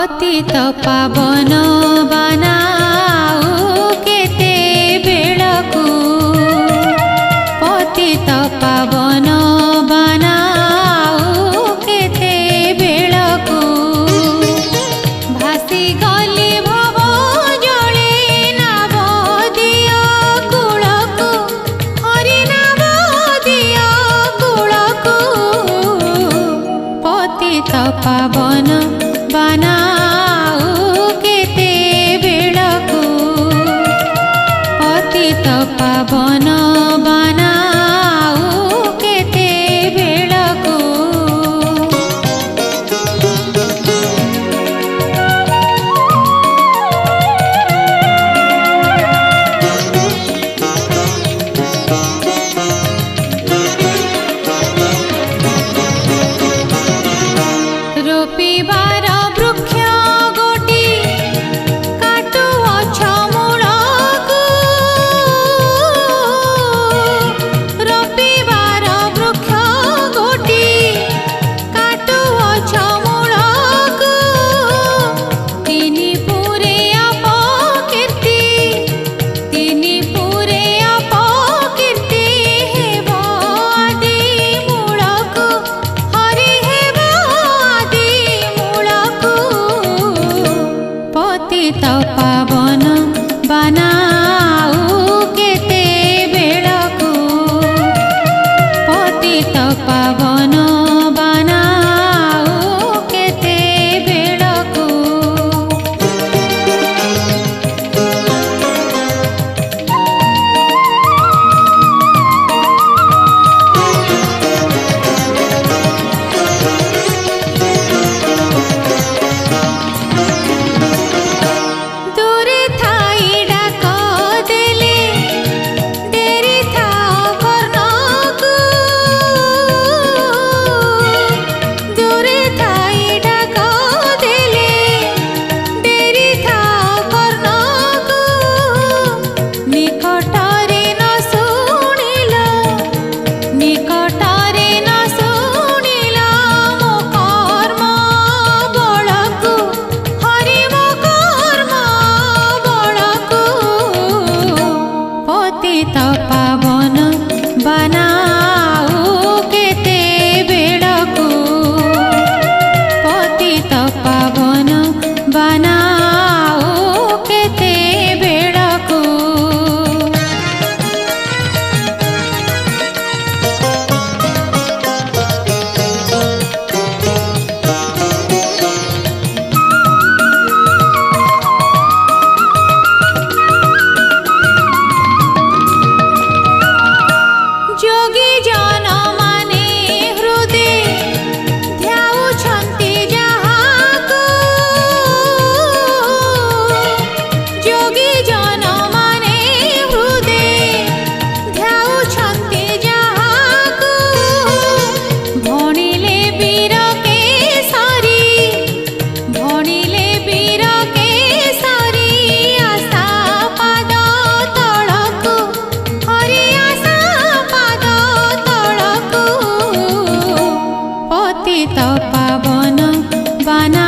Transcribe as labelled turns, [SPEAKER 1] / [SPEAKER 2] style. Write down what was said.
[SPEAKER 1] पतित पावन बनाऊ केते बेळकु पतित पावन बनाऊ केते बेळकु भासी गली भव जळे नाव दियो कुळकु हरि नाव दियो कुळकु पतित पावन बनाऊ केते बेळकु पतित पावन बनाऊ केते बेळकु रोपिबार वृक्ष गोटी काटुअछ मूलकु रोपिबार वृक्ष गोटी काटुअछ मूलकु तिनी पुरे अपकीर्ति तिनी पुरे अपकीर्ति हेब आदि मूलकु हरि हेब आदि मूलकु पतित पावन बनाऊ केते बेळकु पतित पावन बनाऊ केते बेळकु दूरे थाई डाक देले डेरी थाओ कर्णकु दूरे थाई डाक देले डेरी थाओ कर्णकु निकटरे न शुणिल निकटरे न शुणिल मो कर्म बळकु हरि मो कर्म बळकु पतित पावन बनाऊ केते बेळकु पतित पावन बनाऊ केते बेळकु जोगी जन माने हृदय ध्याउछन्ति जहाकु जोगी जन माने हृदय ध्याउछन्ति जहाकु भणिले वीर केसरी भणिले वीर केसरी आशा पाद तळकु हरि आशा पाद तळकु पतित पावन बना